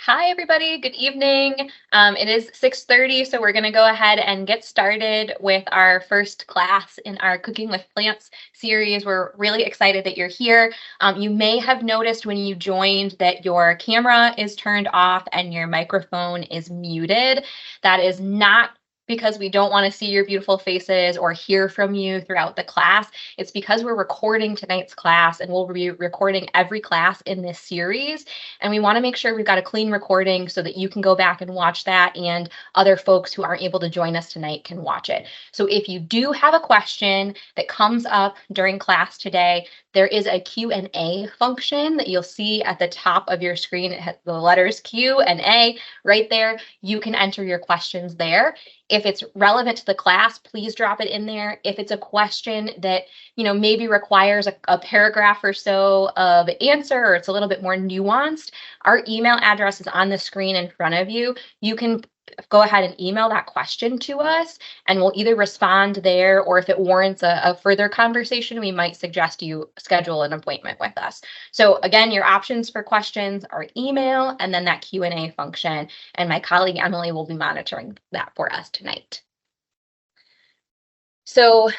Hi, everybody. Good evening. It is 6:30, so we're going to go ahead and get started with our first class in our Cooking with Plants series. We're really excited that you're here. You may have noticed when you joined that your camera is turned off and your microphone is muted. That is not because we don't want to see your beautiful faces or hear from you throughout the class. It's because we're recording tonight's class, and we'll be recording every class in this series. And we want to make sure we've got a clean recording so that you can go back and watch that, and other folks who aren't able to join us tonight can watch it. So if you do have a question that comes up during class today, there is a Q&A function that you'll see at the top of your screen. It has the letters Q and A right there. You can enter your questions there. If it's relevant to the class, please drop it in there. If it's a question that maybe requires a paragraph or so of answer, or it's a little bit more nuanced, our email address is on the screen in front of you. You can go ahead and email that question to us, and we'll either respond there, or if it warrants a further conversation, we might suggest you schedule an appointment with us. So again, your options for questions are email and then that Q&A function, and my colleague Emily will be monitoring that for us tonight. So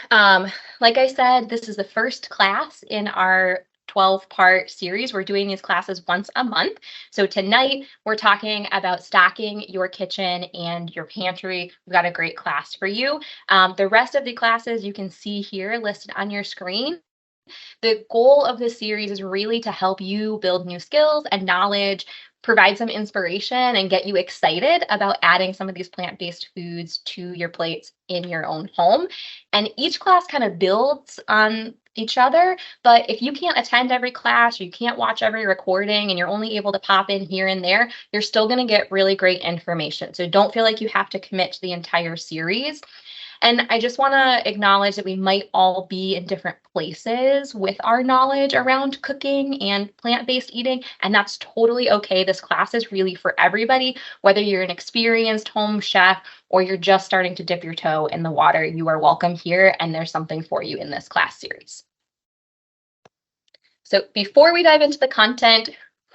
like I said, this is the first class in our 12-part series. We're doing these classes once a month. So tonight we're talking about stocking your kitchen and your pantry. We've got a great class for you. The rest of the classes you can see here listed on your screen. The goal of this series is really to help you build new skills and knowledge, provide some inspiration, and get you excited about adding some of these plant-based foods to your plates in your own home. And each class kind of builds on each other, but if you can't attend every class, or you can't watch every recording, and you're only able to pop in here and there, you're still going to get really great information. So don't feel like you have to commit to the entire series. And I just want to acknowledge that we might all be in different places with our knowledge around cooking and plant-based eating, and that's totally okay. This class is really for everybody, whether you're an experienced home chef or you're just starting to dip your toe in the water. You are welcome here, and there's something for you in this class series. So before we dive into the content,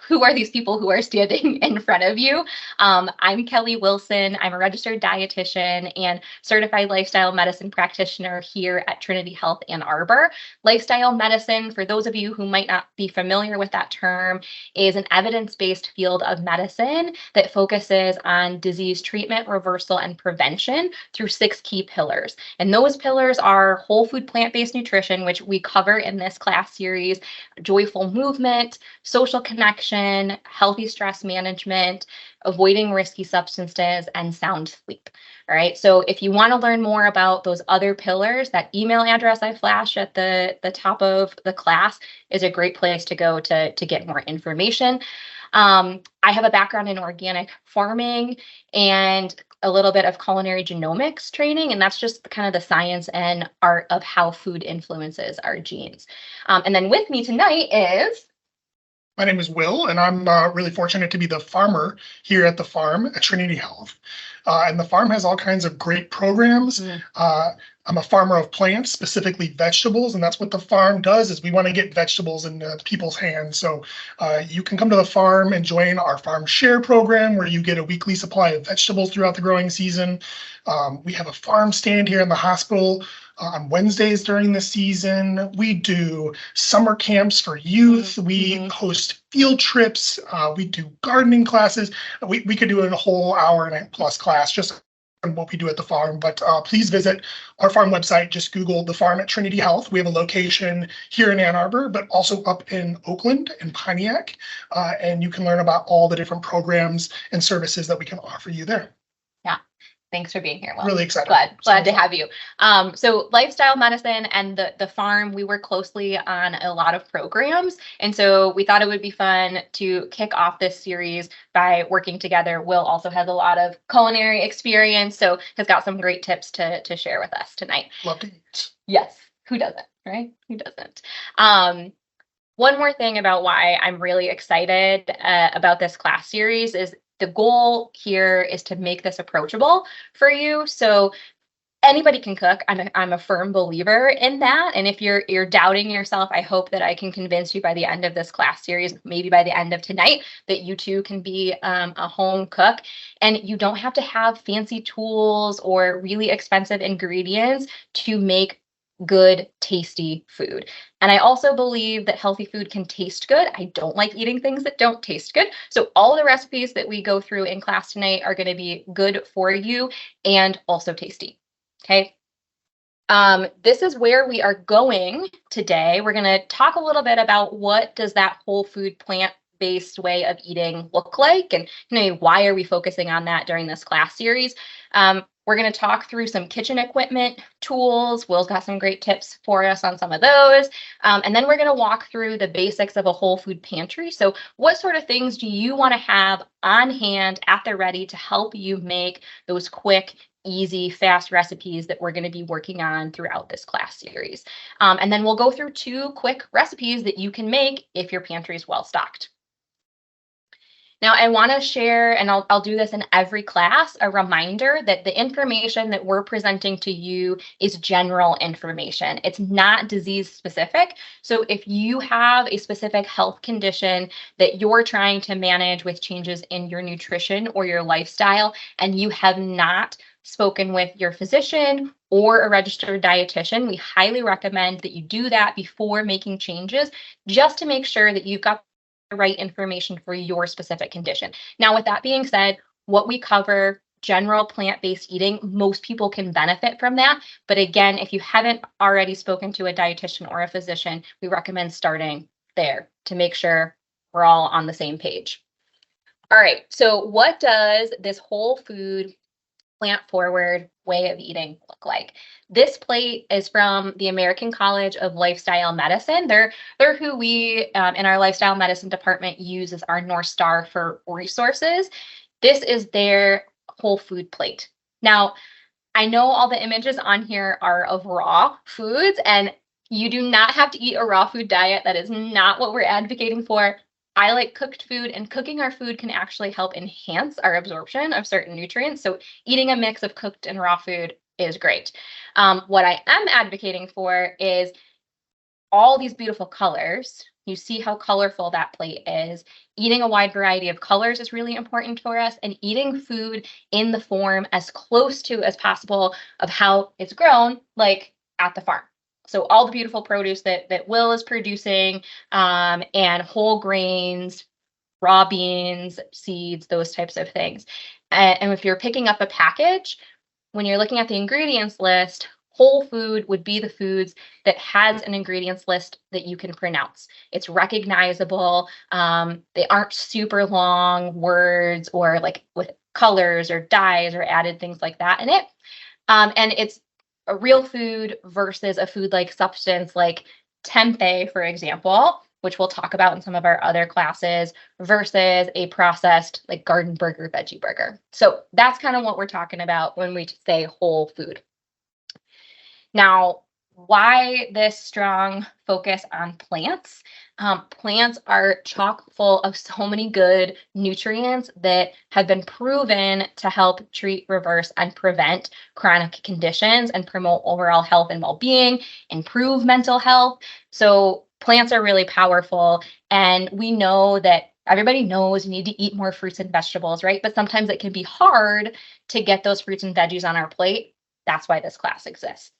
who are these people who are standing in front of you? I'm Kelly Wilson. I'm a registered dietitian and certified lifestyle medicine practitioner here at Trinity Health Ann Arbor. Lifestyle medicine, for those of you who might not be familiar with that term, is an evidence-based field of medicine that focuses on disease treatment, reversal, and prevention through 6 key pillars. And those pillars are whole food plant-based nutrition, which we cover in this class series, joyful movement, social connection, healthy stress management, avoiding risky substances, and sound sleep. All right. So if you want to learn more about those other pillars, that email address I flashed at the top of the class is a great place to go to get more information. I have a background in organic farming and a little bit of culinary genomics training, and that's just kind of the science and art of how food influences our genes. And then with me tonight is... My name is Will, and I'm really fortunate to be the farmer here at the farm at Trinity Health. And the farm has all kinds of great programs. I'm a farmer of plants, specifically vegetables, and that's what the farm does, is we want to get vegetables in people's hands. So you can come to the farm and join our Farm Share program, where you get a weekly supply of vegetables throughout the growing season. We have a farm stand here in the hospital on Wednesdays during the season. We do summer camps for youth. We host field trips. We do gardening classes. We could do a whole hour and a plus class just on what we do at the farm, but please visit our farm website. Just Google the farm at Trinity Health. We have a location here in Ann Arbor, but also up in Oakland and Pontiac, and you can learn about all the different programs and services that we can offer you there. Yeah. Thanks for being here. Will. Really excited. Glad to have you. So lifestyle medicine and the farm, we work closely on a lot of programs. And so we thought it would be fun to kick off this series by working together. Will also has a lot of culinary experience, so has got some great tips to share with us tonight. Love to eat. Yes. Who doesn't, right? Who doesn't? One more thing about why I'm really excited about this class series is the goal here is to make this approachable for you. So anybody can cook. I'm a firm believer in that. And if you're doubting yourself, I hope that I can convince you by the end of this class series, maybe by the end of tonight, that you too can be a home cook. And you don't have to have fancy tools or really expensive ingredients to make good, tasty food. And I also believe that healthy food can taste good. I don't like eating things that don't taste good. So all the recipes that we go through in class tonight are going to be good for you and also tasty. Okay. This is where we are going today. We're going to talk a little bit about what does that whole food plant-based way of eating look like, and why are we focusing on that during this class series. We're going to talk through some kitchen equipment, tools. Will's got some great tips for us on some of those. And then we're going to walk through the basics of a whole food pantry. So what sort of things do you want to have on hand at the ready to help you make those quick, easy, fast recipes that we're going to be working on throughout this class series. And then we'll go through 2 quick recipes that you can make if your pantry is well stocked. Now, I want to share, and I'll do this in every class, a reminder that the information that we're presenting to you is general information. It's not disease specific. So if you have a specific health condition that you're trying to manage with changes in your nutrition or your lifestyle, and you have not spoken with your physician or a registered dietitian, we highly recommend that you do that before making changes, just to make sure that you've got the right information for your specific condition. Now, with that being said, what we cover, general plant-based eating, most people can benefit from that. But again, if you haven't already spoken to a dietitian or a physician, we recommend starting there to make sure we're all on the same page. All right, so what does this whole food plant-forward way of eating look like? This plate is from the American College of Lifestyle Medicine. They're who we in our lifestyle medicine department use as our North Star for resources. This is their whole food plate. Now, I know all the images on here are of raw foods, and you do not have to eat a raw food diet. That is not what we're advocating for. I like cooked food, and cooking our food can actually help enhance our absorption of certain nutrients. So eating a mix of cooked and raw food is great. What I am advocating for is all these beautiful colors. You see how colorful that plate is. Eating a wide variety of colors is really important for us, and eating food in the form as close to as possible of how it's grown, like at the farm. So all the beautiful produce that Will is producing, and whole grains, raw beans, seeds, those types of things. And if you're picking up a package, when you're looking at the ingredients list, whole food would be the foods that has an ingredients list that you can pronounce. It's recognizable. They aren't super long words or like with colors or dyes or added things like that in it. And it's a real food versus a food-like substance like tempeh, for example, which we'll talk about in some of our other classes, versus a processed like garden burger, veggie burger. So that's kind of what we're talking about when we say whole food. Now, why this strong focus on plants? Plants are chock full of so many good nutrients that have been proven to help treat, reverse, and prevent chronic conditions and promote overall health and well-being, improve mental health. So plants are really powerful, and we know that everybody knows you need to eat more fruits and vegetables, right? But sometimes it can be hard to get those fruits and veggies on our plate. That's why this class exists.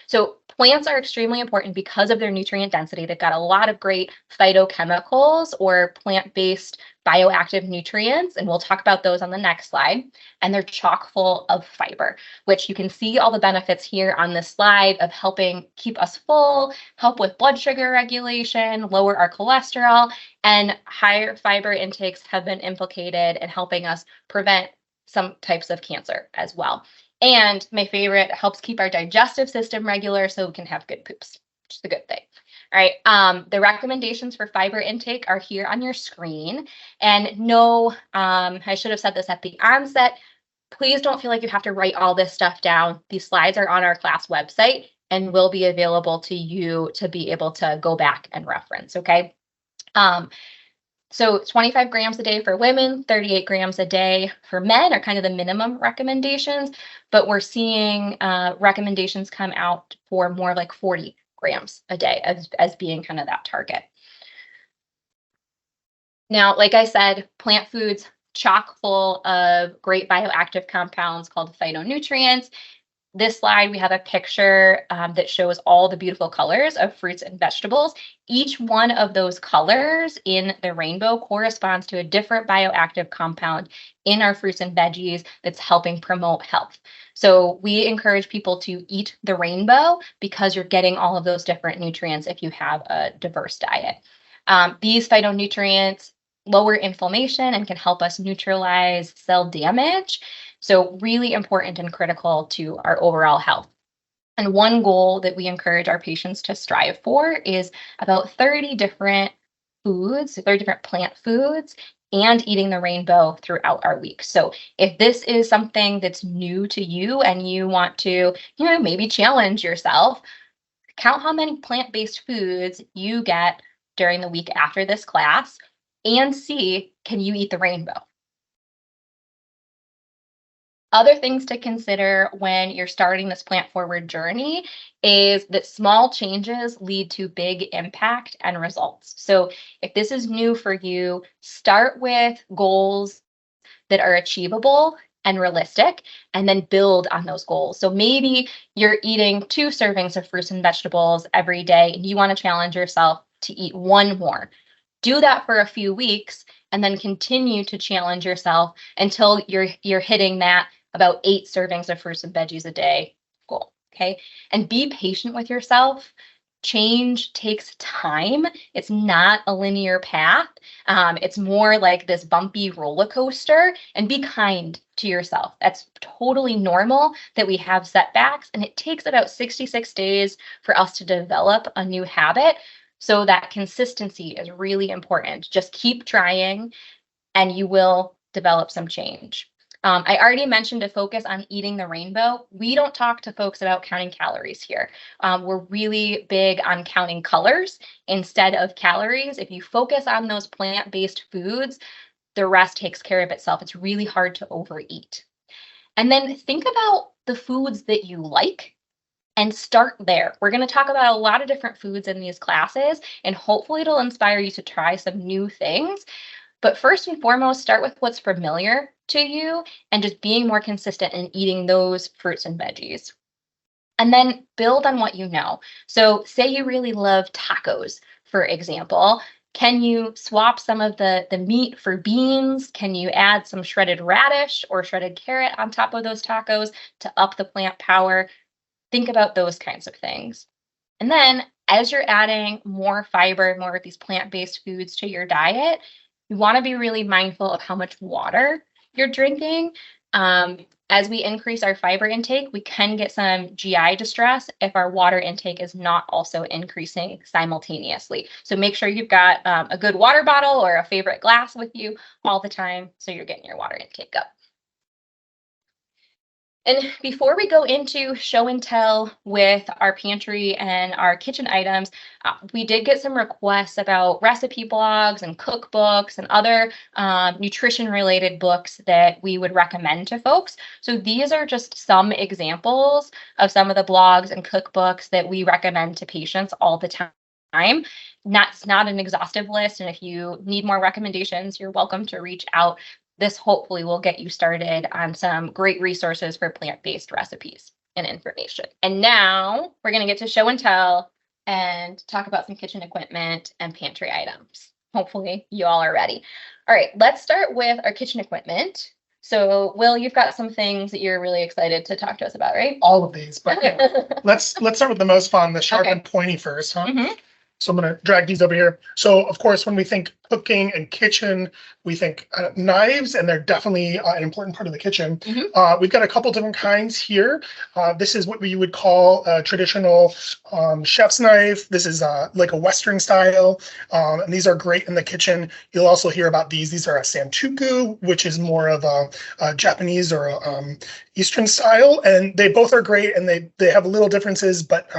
So plants are extremely important because of their nutrient density. They've got a lot of great phytochemicals or plant-based bioactive nutrients, and we'll talk about those on the next slide. And they're chock full of fiber, which you can see all the benefits here on this slide of helping keep us full, help with blood sugar regulation, lower our cholesterol, and higher fiber intakes have been implicated in helping us prevent some types of cancer as well. And my favorite, helps keep our digestive system regular so we can have good poops, which is a good thing. All right, the recommendations for fiber intake are here on your screen. And no, I should have said this at the onset, please don't feel like you have to write all this stuff down. These slides are on our class website and will be available to you to be able to go back and reference, okay? So 25 grams a day for women, 38 grams a day for men are kind of the minimum recommendations, but we're seeing recommendations come out for more like 40 grams a day as being kind of that target. Now, like I said, plant foods chock full of great bioactive compounds called phytonutrients. This slide, we have a picture that shows all the beautiful colors of fruits and vegetables. Each one of those colors in the rainbow corresponds to a different bioactive compound in our fruits and veggies that's helping promote health. So we encourage people to eat the rainbow because you're getting all of those different nutrients if you have a diverse diet. These phytonutrients lower inflammation and can help us neutralize cell damage. So really important and critical to our overall health. And one goal that we encourage our patients to strive for is about 30 different foods, 30 different plant foods, and eating the rainbow throughout our week. So if this is something that's new to you and you want to, maybe challenge yourself, count how many plant-based foods you get during the week after this class and see, can you eat the rainbow? Other things to consider when you're starting this plant forward journey is that small changes lead to big impact and results. So if this is new for you, start with goals that are achievable and realistic, and then build on those goals. So maybe you're eating 2 servings of fruits and vegetables every day, and you want to challenge yourself to eat 1 more. Do that for a few weeks, and then continue to challenge yourself until you're hitting that about 8 servings of fruits and veggies a day goal. Okay. And be patient with yourself. Change takes time. It's not a linear path. It's more like this bumpy roller coaster, and be kind to yourself. That's totally normal that we have setbacks, and it takes about 66 days for us to develop a new habit. So that consistency is really important. Just keep trying and you will develop some change. I already mentioned to focus on eating the rainbow. We don't talk to folks about counting calories here. We're really big on counting colors instead of calories. If you focus on those plant-based foods, the rest takes care of itself. It's really hard to overeat. And then think about the foods that you like and start there. We're going to talk about a lot of different foods in these classes, and hopefully it'll inspire you to try some new things. But first and foremost, start with what's familiar to you and just being more consistent in eating those fruits and veggies. And then build on what you know. So say you really love tacos, for example. Can you swap some of the meat for beans? Can you add some shredded radish or shredded carrot on top of those tacos to up the plant power? Think about those kinds of things. And then as you're adding more fiber, more of these plant-based foods to your diet, you want to be really mindful of how much water you're drinking. As we increase our fiber intake, we can get some GI distress if our water intake is not also increasing simultaneously. So make sure you've got a good water bottle or a favorite glass with you all the time so you're getting your water intake up. And before we go into show and tell with our pantry and our kitchen items, we did get some requests about recipe blogs and cookbooks and other nutrition related books that we would recommend to folks. So these are just some examples of some of the blogs and cookbooks that we recommend to patients all the time. That's not an exhaustive list. And if you need more recommendations, you're welcome to reach out. This hopefully will get you started on some great resources for plant-based recipes and information. And now we're going to get to show and tell and talk about some kitchen equipment and pantry items. Hopefully you all are ready. All right, let's start with our kitchen equipment. So Will, you've got some things that you're really excited to talk to us about, right? All of these, but yeah. let's start with the most fun, the sharp and pointy first, huh? Mm-hmm. So I'm going to drag these over here. So, of course, when we think cooking and kitchen, we think knives, and they're definitely an important part of the kitchen. Mm-hmm. We've got a couple different kinds here. This is what we would call a traditional chef's knife. This is like a Western style, and these are great in the kitchen. You'll also hear about these. These are a santoku, which is more of a Japanese or a Eastern style, and they both are great, and they have little differences, but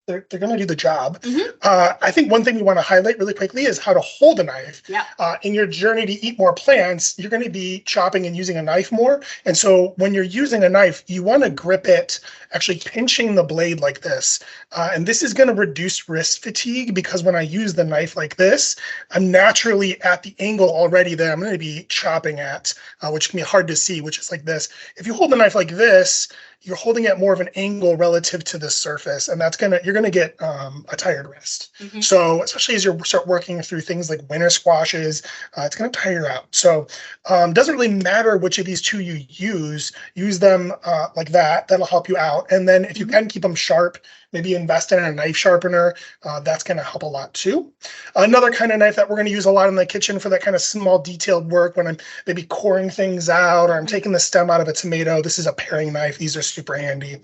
they're going to do the job. Mhm. I think one thing we want to highlight really quickly is how to hold a knife. Yeah. In your journey to eat more plants, you're going to be chopping and using a knife more. And so when you're using a knife, you want to grip it, actually pinching the blade like this. And this is going to reduce wrist fatigue because when I use the knife like this, I'm naturally at the angle already that I'm going to be chopping at, which can be hard to see, which is like this. If you hold the knife like this, you're holding at more of an angle relative to the surface, and you're gonna get a tired wrist. Mhm. So especially as you start working through things like winter squashes, it's gonna tire you out. So doesn't really matter which of these two you use them like that. That'll help you out. And then if you can keep them sharp, maybe invest in a knife sharpener. That's gonna help a lot too. Another kind of knife that we're gonna use a lot in the kitchen for that kind of small detailed work when I'm maybe coring things out or I'm taking the stem out of a tomato. This is a paring knife. These are super handy.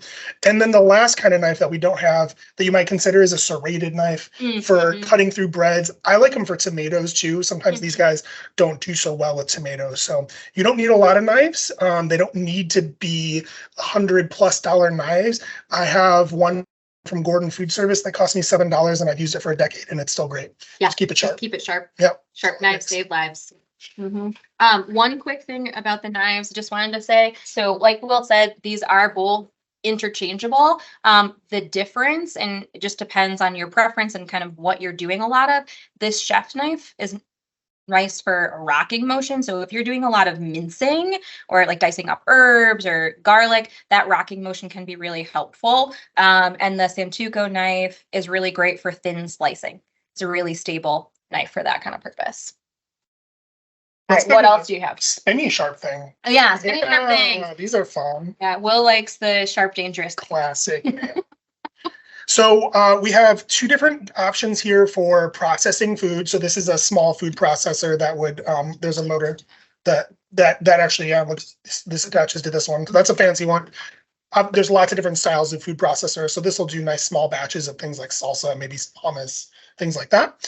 And then the last kind of knife that we don't have that you might consider is a serrated knife for cutting through breads. I like them for tomatoes too. Sometimes these guys don't do so well with tomatoes. So you don't need a lot of knives. They don't need to be $100+ knives. I have one from Gordon Food Service that cost me $7 and I've used it for a decade and it's still great. Yeah. Just keep it sharp. Just keep it sharp. Yep. Sharp knives save lives. One quick thing about the knives, just wanted to say, so like Will said, these are both interchangeable. The difference, and it just depends on your preference and kind of what you're doing a lot of, this chef knife is nice for a rocking motion. So if you're doing a lot of mincing or like dicing up herbs or garlic, that rocking motion can be really helpful. And the Santuco knife is really great for thin slicing. It's a really stable knife for that kind of purpose. All right, what else do you have? Spinny sharp thing. Oh, yeah, spinny sharp things. These are fun. Yeah, Will likes the sharp, dangerous. Classic. So we have two different options here for processing food. So this is a small food processor that would, there's a motor that actually looks, this attaches to this one. So that's a fancy one. There's lots of different styles of food processor. So this will do nice small batches of things like salsa, maybe hummus, things like that.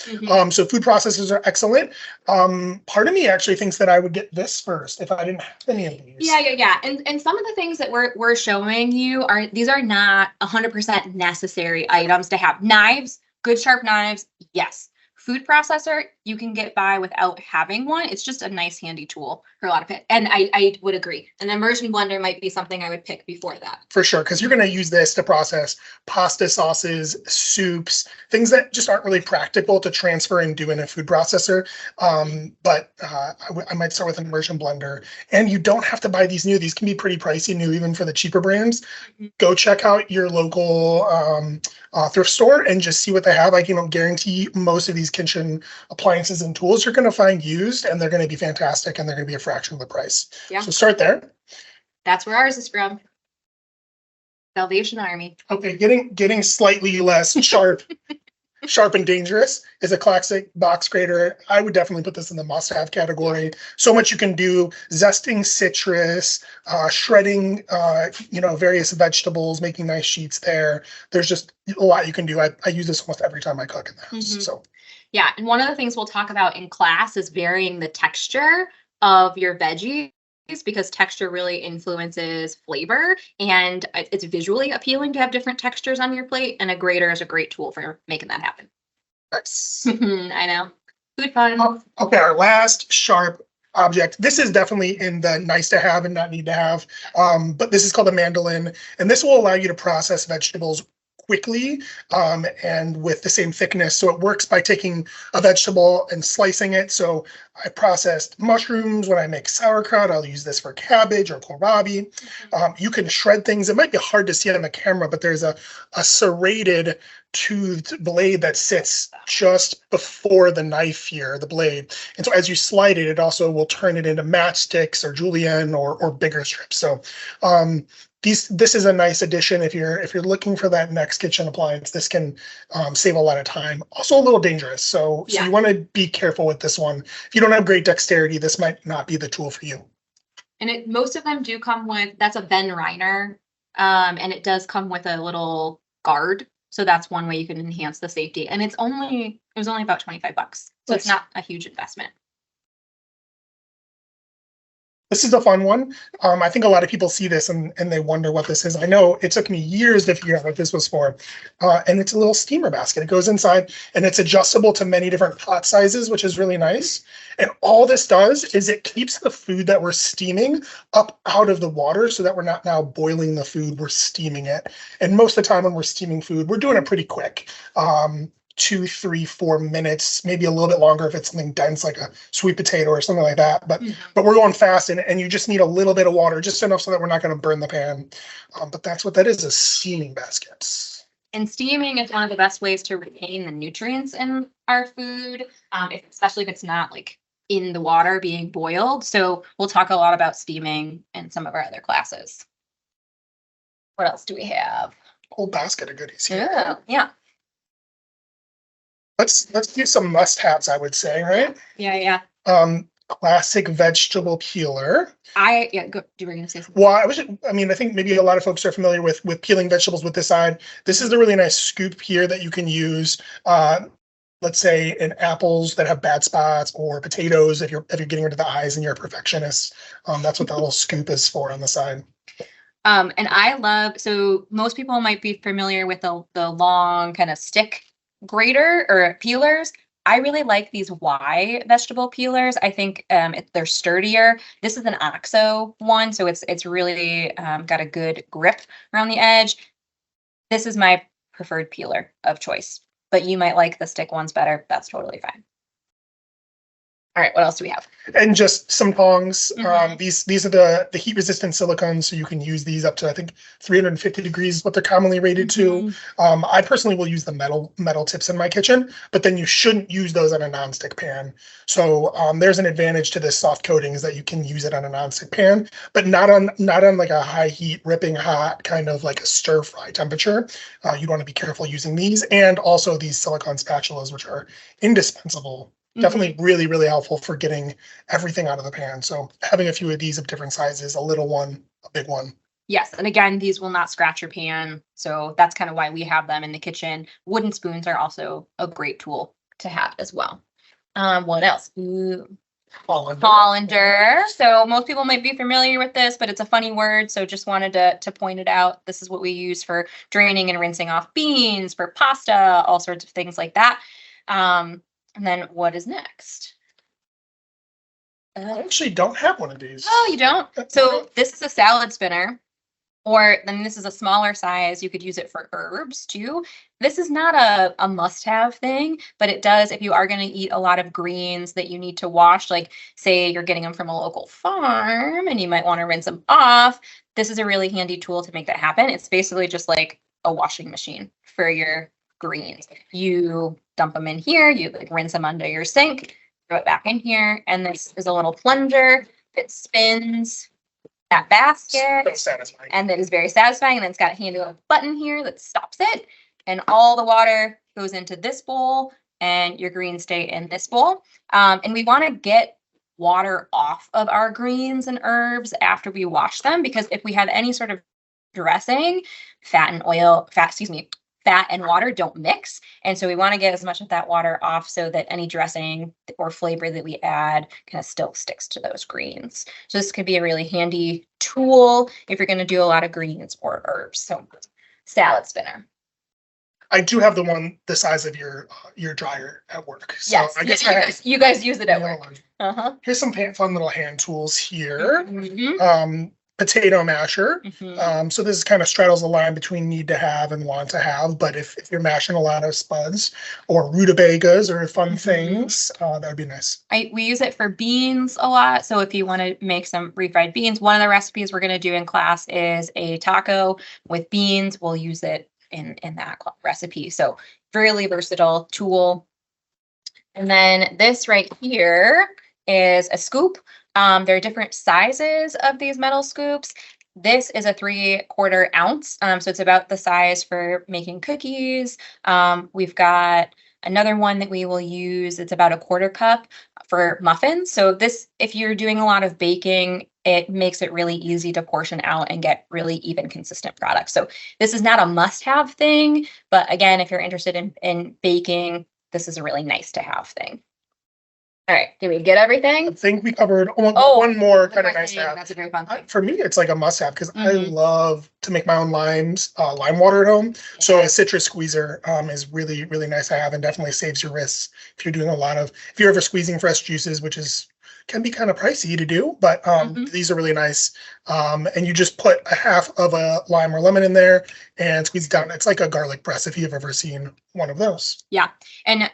So food processors are excellent. Part of me actually thinks that I would get this first if I didn't have any of these. Yeah. And some of the things that we're showing you these are not 100% necessary items to have. Knives, good sharp knives, yes. Food processor, you can get by without having one. It's just a nice handy tool for a lot of it. And I would agree. An immersion blender might be something I would pick before that. For sure, because you're going to use this to process pasta sauces, soups, things that just aren't really practical to transfer and do in a food processor. But I might start with an immersion blender. And you don't have to buy these new. These can be pretty pricey new, even for the cheaper brands. Go check out your local thrift store and just see what they have. I can guarantee most of these kitchen appliances and tools you're going to find used, and they're going to be fantastic, and they're going to be a fraction of the price. Yeah. So start there. That's where ours is from. Salvation Army. Okay, getting slightly less sharp and dangerous is a classic box grater. I would definitely put this in the must-have category. So much you can do: zesting citrus, shredding, various vegetables, making nice sheets there. There's just a lot you can do. I use this almost every time I cook in the house. So yeah, and one of the things we'll talk about in class is varying the texture of your veggies, because texture really influences flavor, and it's visually appealing to have different textures on your plate, and a grater is a great tool for making that happen. nice. I know. Food fun. Okay, our last sharp object. This is definitely in the nice to have and not need to have, but this is called a mandolin, and this will allow you to process vegetables quickly and with the same thickness. So it works by taking a vegetable and slicing it. So I processed mushrooms when I make sauerkraut. I'll use this for cabbage or kohlrabi. You can shred things. It might be hard to see on the camera, but there's a serrated toothed blade that sits just before the knife here, the blade. And so as you slide it, it also will turn it into matchsticks or julienne or bigger strips. So this is a nice addition if you're looking for that next kitchen appliance. This can save a lot of time. Also a little dangerous, so you want to be careful with this one. If you don't have great dexterity, this might not be the tool for you. And most of them do come with, that's a Ben Reiner, and it does come with a little guard. So that's one way you can enhance the safety. And it was only about $25, so it's not a huge investment. This is a fun one. I think a lot of people see this and they wonder what this is. I know it took me years to figure out what this was for. And it's a little steamer basket. It goes inside and it's adjustable to many different pot sizes, which is really nice. And all this does is it keeps the food that we're steaming up out of the water so that we're not now boiling the food, we're steaming it. And most of the time when we're steaming food, we're doing it pretty quick. 2, 3, 4 minutes, maybe a little bit longer if it's something dense like a sweet potato or something like that. But we're going fast and you just need a little bit of water, just enough so that we're not going to burn the pan. But that's what that is steaming baskets. And steaming is one of the best ways to retain the nutrients in our food, especially if it's not like in the water being boiled. So we'll talk a lot about steaming in some of our other classes. What else do we have? Whole basket of goodies here. Yeah. Let's do some must-haves, I would say, right? Yeah. Classic vegetable peeler. Go. You were going to say something? Well, I think maybe a lot of folks are familiar with peeling vegetables with this side. This is a really nice scoop here that you can use. Let's say in apples that have bad spots, or potatoes if you're getting rid of the eyes and you're a perfectionist. That's what that little scoop is for on the side. And so most people might be familiar with the long kind of stick grater or peelers. I really like these Y vegetable peelers. I think they're sturdier. This is an OXO one, so it's really got a good grip around the edge. This is my preferred peeler of choice, but you might like the stick ones better. That's totally fine. All right, what else do we have? And just some tongs. These are the heat resistant silicones, so you can use these up to I think 350 degrees is what they're commonly rated to. I personally will use the metal tips in my kitchen, but then you shouldn't use those on a nonstick pan. So there's an advantage to this soft coating is that you can use it on a nonstick pan, but not on like a high heat, ripping hot kind of like a stir fry temperature. You want to be careful using these, and also these silicone spatulas, which are indispensable. Definitely really, really helpful for getting everything out of the pan. So having a few of these of different sizes, a little one, a big one. Yes. And again, these will not scratch your pan. So that's kind of why we have them in the kitchen. Wooden spoons are also a great tool to have as well. What else? Colander. So most people might be familiar with this, but it's a funny word. So just wanted to point it out. This is what we use for draining and rinsing off beans, for pasta, all sorts of things like that. And then what is next? I actually don't have one of these. Oh, you don't? So this is a salad spinner, or then this is a smaller size. You could use it for herbs too. This is not a must-have thing, but it does if you are going to eat a lot of greens that you need to wash, like say you're getting them from a local farm and you might want to rinse them off. This is a really handy tool to make that happen. It's basically just like a washing machine for your greens. You dump them in here, you like rinse them under your sink, throw it back in here, and this is a little plunger that spins that basket. That's satisfying. And that is very satisfying. And then it's got a handy little button here that stops it. And all the water goes into this bowl and your greens stay in this bowl. And we want to get water off of our greens and herbs after we wash them, because if we have any sort of dressing, fat and water don't mix. And so we want to get as much of that water off so that any dressing or flavor that we add kind of still sticks to those greens. So this could be a really handy tool if you're going to do a lot of greens or herbs. So salad spinner. I do have the one the size of your dryer at work. So yes, I guess you guys use it at work. Here's some fun little hand tools here. Potato masher. So this is kind of straddles the line between need to have and want to have. But if you're mashing a lot of spuds or rutabagas or fun things, that would be nice. We use it for beans a lot. So if you want to make some refried beans, one of the recipes we're going to do in class is a taco with beans. We'll use it in that recipe. So really versatile tool. And then this right here is a scoop. There are different sizes of these metal scoops. This is a 3/4 ounce. So it's about the size for making cookies. We've got another one that we will use. It's about 1/4 cup for muffins. So this, if you're doing a lot of baking, it makes it really easy to portion out and get really even consistent products. So this is not a must-have thing, but again, if you're interested in baking, this is a really nice to have thing. All right, did we get I everything? think we covered Oh, one more the kind of dressing, nice to have. that's a very fun thing. For me, it's like a must have because I Mhm. love to make my own lime water at home. So Yeah. a citrus squeezer is really, really nice to have and definitely saves your wrists if you're doing if you're ever squeezing fresh juices, which can be kind of pricey to do, but Mhm. these are really nice. And you just put a half of a lime or lemon in there and squeeze it down. It's like a garlic press if you've ever seen one of those. Yeah. And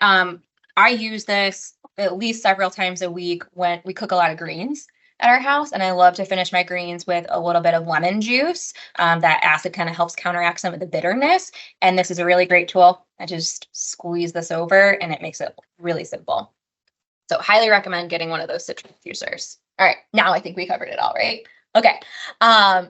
I use this at least several times a week when we cook a lot of greens at our house. And I love to finish my greens with a little bit of lemon juice. That acid kind of helps counteract some of the bitterness. And this is a really great tool. I just squeeze this over and it makes it really simple. So highly recommend getting one of those citrus juicers. All right, now I think we covered it all, right? Okay.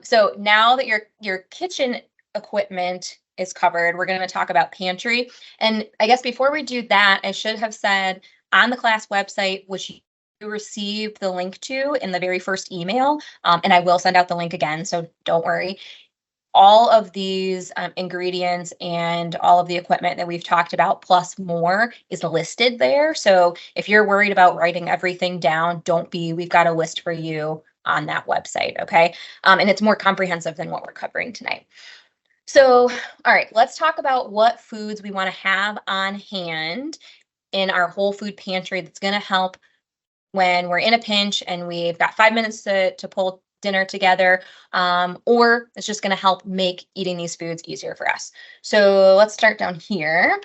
So now that your kitchen equipment is covered, we're going to talk about pantry. And I guess before we do that, I should have said on the class website, which you received the link to in the very first email, and I will send out the link again, so don't worry. All of these ingredients and all of the equipment that we've talked about, plus more, is listed there. So if you're worried about writing everything down, don't be. We've got a list for you on that website. Okay. And it's more comprehensive than what we're covering tonight. So, all right, let's talk about what foods we want to have on hand in our whole food pantry that's going to help when we're in a pinch and we've got 5 minutes to pull dinner together, or it's just going to help make eating these foods easier for us. So let's start down here.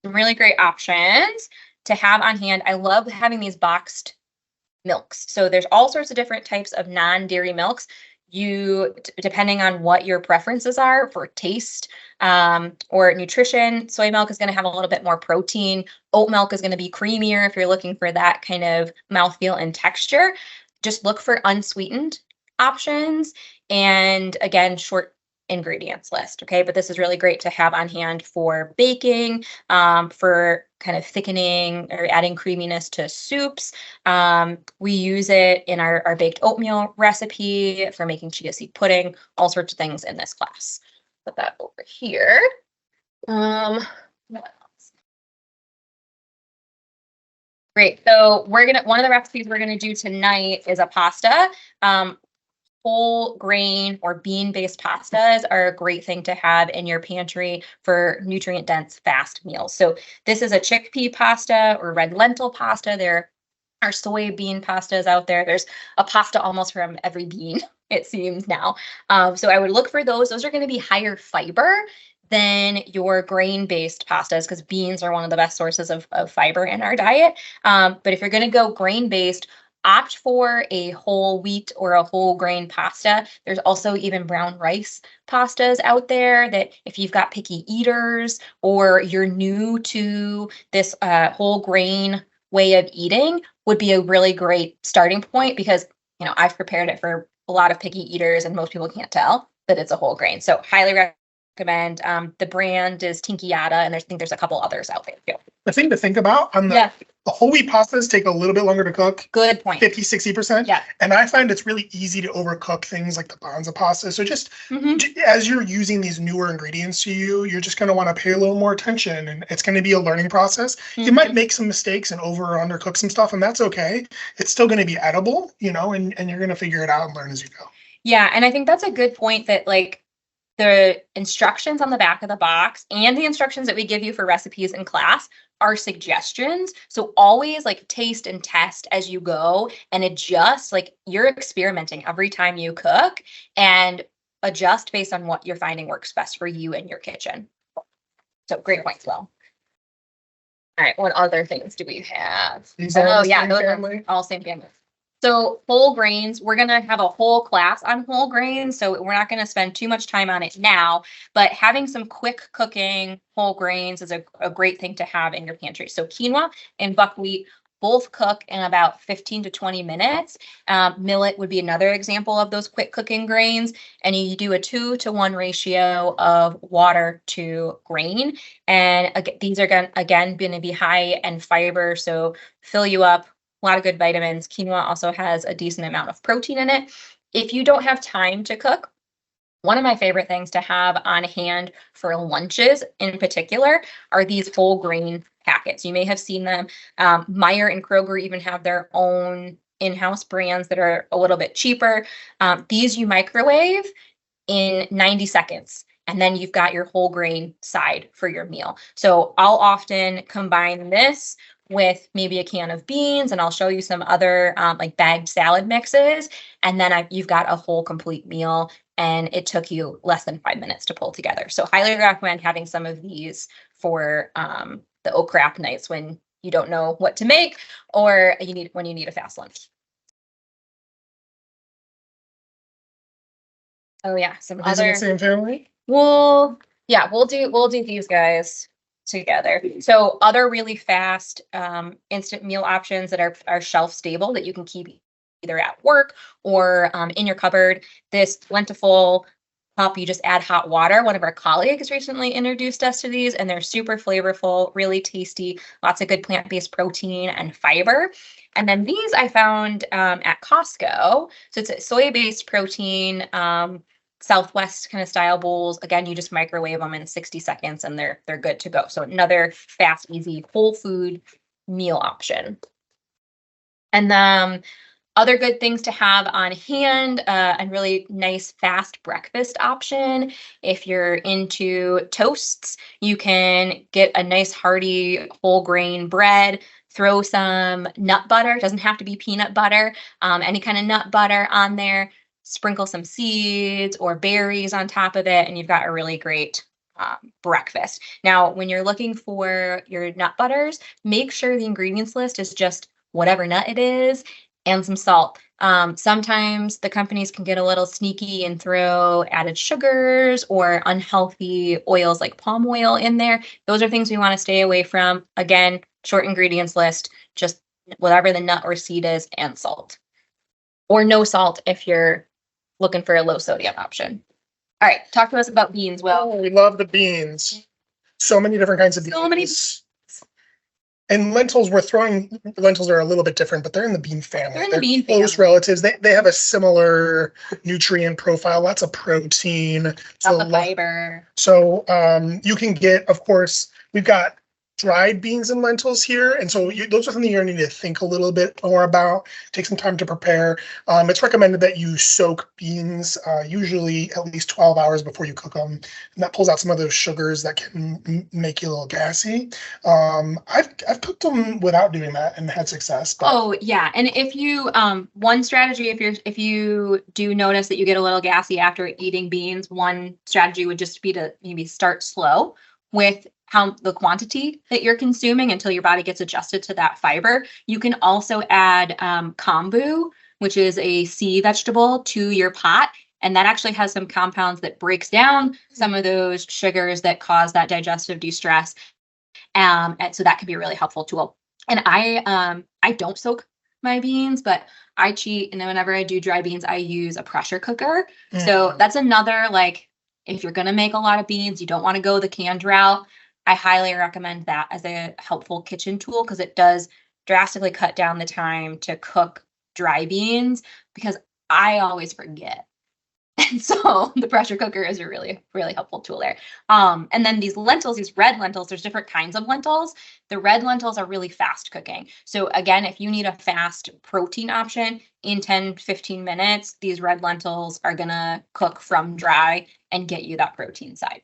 Some really great options to have on hand. I love having these boxed milks. So there's all sorts of different types of non-dairy milks. Depending on what your preferences are for taste or nutrition, soy milk is going to have a little bit more protein. Oat milk is going to be creamier if you're looking for that kind of mouthfeel and texture. Just look for unsweetened options. And again, short ingredients list. Okay. But this is really great to have on hand for baking, for kind of thickening or adding creaminess to soups. We use it in our baked oatmeal recipe for making chia seed pudding, all sorts of things in this class. Put that over here. What else? Great. So one of the recipes we're gonna do tonight is a pasta. Whole grain or bean-based pastas are a great thing to have in your pantry for nutrient-dense fast meals. So this is a chickpea pasta or red lentil pasta. There are soybean pastas out there. There's a pasta almost from every bean, it seems now. So I would look for those. Those are going to be higher fiber than your grain-based pastas because beans are one of the best sources of fiber in our diet. But if you're going to go grain-based, opt for a whole wheat or a whole grain pasta. There's also even brown rice pastas out there that if you've got picky eaters or you're new to this whole grain way of eating would be a really great starting point because, I've prepared it for a lot of picky eaters and most people can't tell that it's a whole grain. So highly recommend. The brand is Tinkiata and I think there's a couple others out there too. The thing to think about on the whole wheat pastas take a little bit longer to cook. Good point. 50-60%. Yeah. And I find it's really easy to overcook things like the bonza pasta. So just Mhm. as you're using these newer ingredients to you're just going to want to pay a little more attention and it's going to be a learning process. You might make some mistakes and over or undercook some stuff and that's okay. It's still going to be edible, and you're going to figure it out and learn as you go. Yeah. And I think that's a good point that the instructions on the back of the box and the instructions that we give you for recipes in class are suggestions. So always taste and test as you go and adjust. You're experimenting every time you cook and adjust based on what you're finding works best for you in your kitchen. So great points, Will. All right, what other things do we have? These are all the same those family? are all same family. So whole grains, we're going to have a whole class on whole grains. So we're not going to spend too much time on it now, but having some quick cooking whole grains is a great thing to have in your pantry. So quinoa and buckwheat both cook in about 15 to 20 minutes. Millet would be another example of those quick cooking grains. And you do a 2-to-1 ratio of water to grain. And these are going to be high in fiber. So fill you up. A lot of good vitamins. Quinoa also has a decent amount of protein in it. If you don't have time to cook, One of my favorite things to have on hand for lunches in particular are these whole grain packets. You may have seen them. Meyer and Kroger even have their own in-house brands that are a little bit cheaper. These you microwave in 90 seconds. And then you've got your whole grain side for your meal. So I'll often combine this with maybe a can of beans, and I'll show you some other like bagged salad mixes. And then you've got a whole complete meal, and it took you less than 5 minutes to pull together. So highly recommend having some of these for the oh crap nights when you don't know what to make, or when you need a fast lunch. Oh yeah, some Are these in other. the same family? We'll do these guys together. So other really fast instant meal options that are shelf stable that you can keep either at work or in your cupboard. This lentiful cup, you just add hot water. One of our colleagues recently introduced us to these, and they're super flavorful, really tasty, lots of good plant-based protein and fiber. And then these I found at Costco. So it's a soy-based protein, Southwest kind of style bowls. Again, you just microwave them in 60 seconds and they're good to go. So another fast, easy, whole food meal option. And then other good things to have on hand, and really nice fast breakfast option. If you're into toasts, you can get a nice hearty whole grain bread, throw some nut butter. It doesn't have to be peanut butter, any kind of nut butter on there, sprinkle some seeds or berries on top of it, and you've got a really great breakfast. Now, when you're looking for your nut butters, make sure the ingredients list is just whatever nut it is and some salt. Sometimes the companies can get a little sneaky and throw added sugars or unhealthy oils like palm oil in there. Those are things we want to stay away from. Again, short ingredients list, just whatever the nut or seed is, and salt. Or no salt if you're looking for a low sodium option. All right, talk to us about beans, Will. Oh, we love the beans. So many different kinds of beans. So many. And lentils, lentils are a little bit different, but they're in the bean family. They're in the bean family. Close relatives. They have a similar nutrient profile, lots of protein. Lots of fiber. So you can get, of course, we've got dried beans and lentils here. And so those are something you're going to need to think a little bit more about, take some time to prepare. It's recommended that you soak beans usually at least 12 hours before you cook them. And that pulls out some of those sugars that can make you a little gassy. I've cooked them without doing that and had success. But... Oh yeah. And if you, one strategy, if you do notice that you get a little gassy after eating beans, one strategy would just be to maybe start slow with the quantity that you're consuming until your body gets adjusted to that fiber. You can also add kombu, which is a sea vegetable, to your pot. And that actually has some compounds that breaks down some of those sugars that cause that digestive distress. And so that can be a really helpful tool. And I don't soak my beans, but I cheat. And then whenever I do dry beans, I use a pressure cooker. So that's another, like, if you're going to make a lot of beans, you don't want to go the canned route. I highly recommend that as a helpful kitchen tool because it does drastically cut down the time to cook dry beans because I always forget. And so the pressure cooker is a really, really helpful tool there. And then these lentils, these red lentils, there's different kinds of lentils. The red lentils are really fast cooking. So again, if you need a fast protein option in 10, 15 minutes, these red lentils are going to cook from dry and get you that protein side.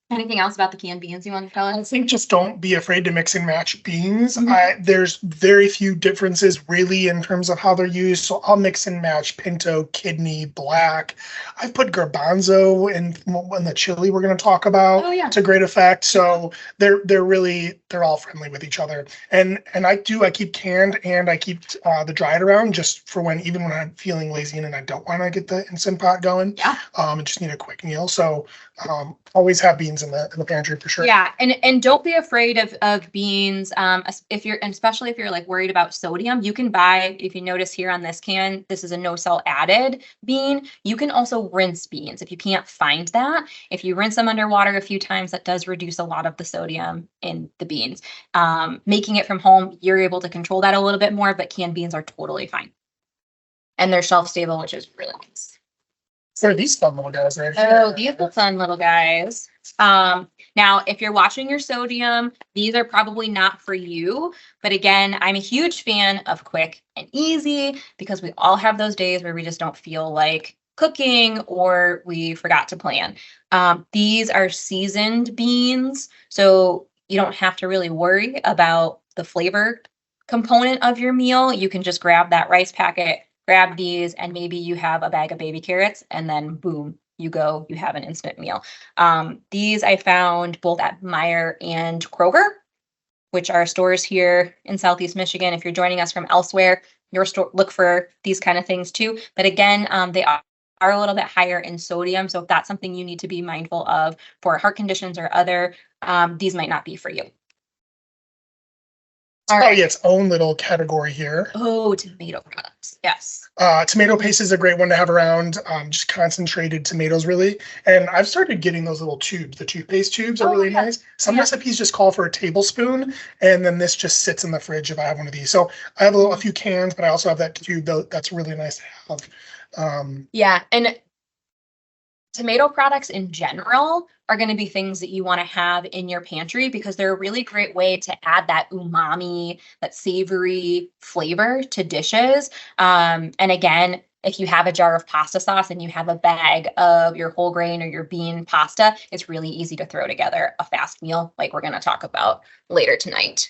Anything else about the canned beans you want to tell us? I think just don't be afraid to mix and match beans. There's very few differences really in terms of how they're used. So I'll mix and match pinto, kidney, black. I've put garbanzo in the chili we're going to talk about to great effect. So they're all friendly with each other. And I keep canned and I keep the dried around just for even when I'm feeling lazy and I don't want to get the Instant Pot going. Yeah. And just need a quick meal. So always have beans in the pantry for sure. Yeah, and don't be afraid of beans. Especially if you're like worried about sodium, you can buy, if you notice here on this can, this is a no salt added bean. You can also rinse beans if you can't find that. If you rinse them underwater a few times, that does reduce a lot of the sodium in the beans. Making it from home, you're able to control that a little bit more, but canned beans are totally fine. And they're shelf stable, which is really nice. So these fun little guys right here. Oh, these are fun little guys. Now, if you're watching your sodium, these are probably not for you. But again, I'm a huge fan of quick and easy because we all have those days where we just don't feel like cooking or we forgot to plan. These are seasoned beans, so you don't have to really worry about the flavor component of your meal. You can just grab that rice packet, grab these, and maybe you have a bag of baby carrots, and then boom, you have an instant meal. These I found both at Meijer and Kroger, which are stores here in Southeast Michigan. If you're joining us from elsewhere, your store, look for these kind of things too. But again, they are a little bit higher in sodium. So if that's something you need to be mindful of for heart conditions or other, these might not be for you. All right. Its own little category here. Oh, tomato products. Yes. Tomato paste is a great one to have around. Just concentrated tomatoes, really. And I've started getting those little tubes. The toothpaste tubes are really nice. Some recipes just call for a tablespoon, and then this just sits in the fridge if I have one of these. So I have a few cans, but I also have that tube that's really nice to have. Yeah, and tomato products in general are going to be things that you want to have in your pantry because they're a really great way to add that umami, that savory flavor to dishes. And again, if you have a jar of pasta sauce and you have a bag of your whole grain or your bean pasta, it's really easy to throw together a fast meal like we're going to talk about later tonight.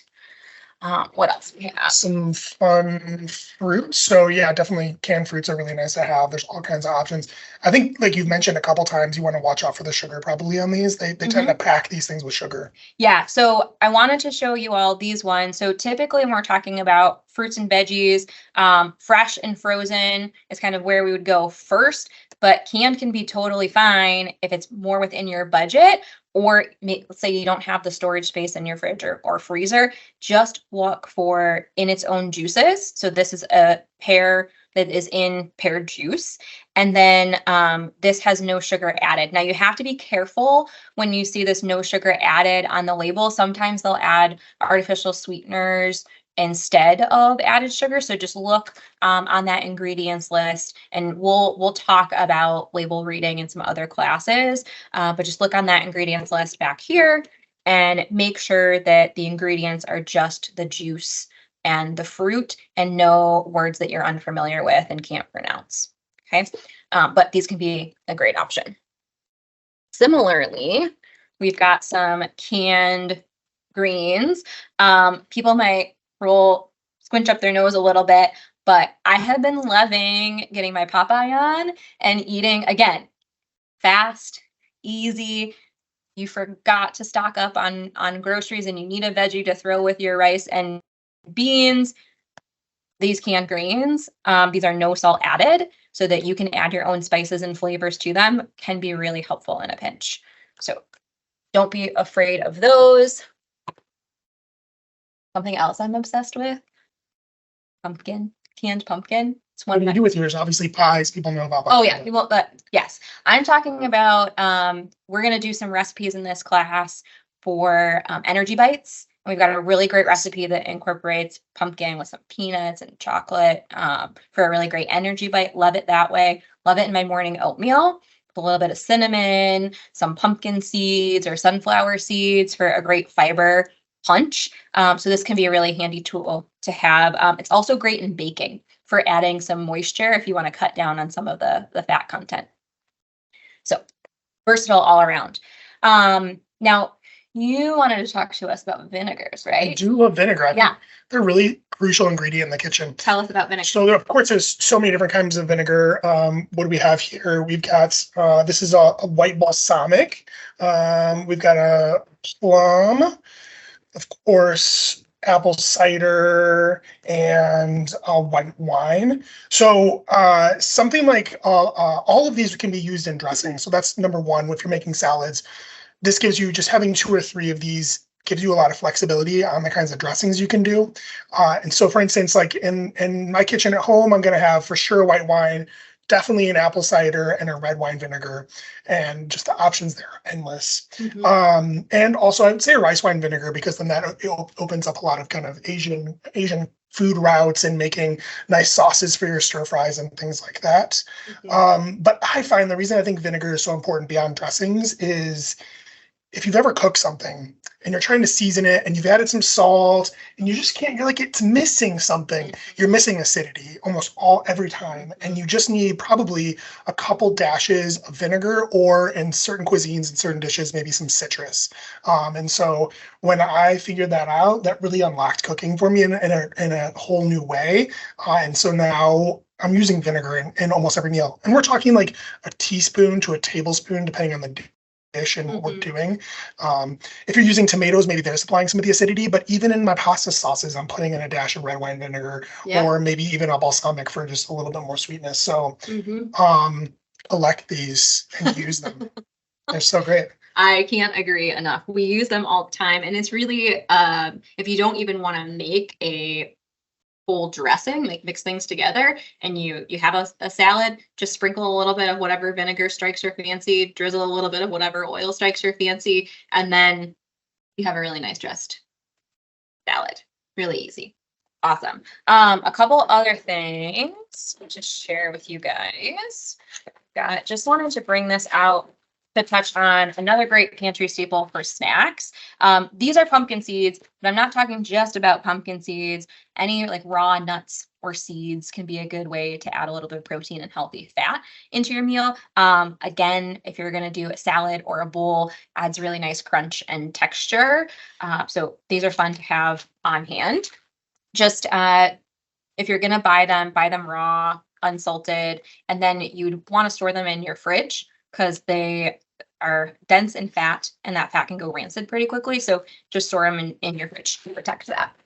What else we have? Some fun fruits. So yeah, definitely canned fruits are really nice to have. There's all kinds of options. I think, like you've mentioned a couple times, you want to watch out for the sugar probably on these. They tend to pack these things with sugar. Yeah, so I wanted to show you all these ones. So typically when we're talking about fruits and veggies, fresh and frozen is kind of where we would go first, but canned can be totally fine if it's more within your budget. Or let's say you don't have the storage space in your fridge or freezer, just look for in its own juices. So this is a pear that is in pear juice. And then this has no sugar added. Now you have to be careful when you see this no sugar added on the label. Sometimes they'll add artificial sweeteners instead of added sugar. So just look on that ingredients list, and we'll talk about label reading in some other classes, but just look on that ingredients list back here and make sure that the ingredients are just the juice and the fruit and no words that you're unfamiliar with and can't pronounce. Okay, but these can be a great option. Similarly, we've got some canned greens. People might squinch up their nose a little bit, but I have been loving getting my Popeye on and eating, again, fast, easy. You forgot to stock up on groceries and you need a veggie to throw with your rice and beans. These canned greens, these are no salt added, so that you can add your own spices and flavors to them, can be really helpful in a pinch. So don't be afraid of those. Something else I'm obsessed with, pumpkin, canned pumpkin. It's one. What do you do with yours? Obviously pies, people know about. Oh yeah, people, but yes, I'm talking about, we're going to do some recipes in this class for energy bites. And we've got a really great recipe that incorporates pumpkin with some peanuts and chocolate for a really great energy bite. Love it that way. Love it in my morning oatmeal. A little bit of cinnamon, some pumpkin seeds or sunflower seeds for a great fiber punch. So this can be a really handy tool to have. It's also great in baking for adding some moisture if you want to cut down on some of the fat content. So versatile all around. Now, you wanted to talk to us about vinegars, right? I do love vinegar. Yeah. They're a really crucial ingredient in the kitchen. Tell us about vinegar. So of course, there's so many different kinds of vinegar. What do we have here? We've got, this is a white balsamic. We've got a plum, of course, apple cider, and white wine. So something like all of these can be used in dressing. So that's number one. If you're making salads, this gives you, just having 2 or 3 of these gives you a lot of flexibility on the kinds of dressings you can do. And so for instance, like in my kitchen at home, I'm going to have for sure white wine, definitely an apple cider and a red wine vinegar, and just the options there are endless. And also I would say rice wine vinegar, because then that opens up a lot of kind of Asian food routes and making nice sauces for your stir fries and things like that. But I find the reason I think vinegar is so important beyond dressings is if you've ever cooked something and you're trying to season it and you've added some salt and you just can't, you're like, it's missing something. You're missing acidity almost every time. And you just need probably a couple dashes of vinegar, or in certain cuisines and certain dishes, maybe some citrus. And so when I figured that out, that really unlocked cooking for me in a whole new way. And so now I'm using vinegar in almost every meal. And we're talking like a teaspoon to a tablespoon, depending on the dish and what we're doing. If you're using tomatoes, maybe they're supplying some of the acidity, but even in my pasta sauces, I'm putting in a dash of red wine vinegar, or maybe even a balsamic for just a little bit more sweetness. So elect these and use them. They're so great. I can't agree enough. We use them all the time, and it's really if you don't even want to make a full dressing, like mix things together, and you have a salad, just sprinkle a little bit of whatever vinegar strikes your fancy, drizzle a little bit of whatever oil strikes your fancy, and then you have a really nice dressed salad. Really easy. Awesome. A couple other things to share with you guys. Just wanted to bring this out to touch on another great pantry staple for snacks. These are pumpkin seeds, but I'm not talking just about pumpkin seeds. Any like raw nuts or seeds can be a good way to add a little bit of protein and healthy fat into your meal. Again, if you're going to do a salad or a bowl, adds really nice crunch and texture. So these are fun to have on hand. Just if you're going to buy them raw, unsalted, and then you'd want to store them in your fridge, because they are dense in fat, and that fat can go rancid pretty quickly. So just store them in your fridge to protect that.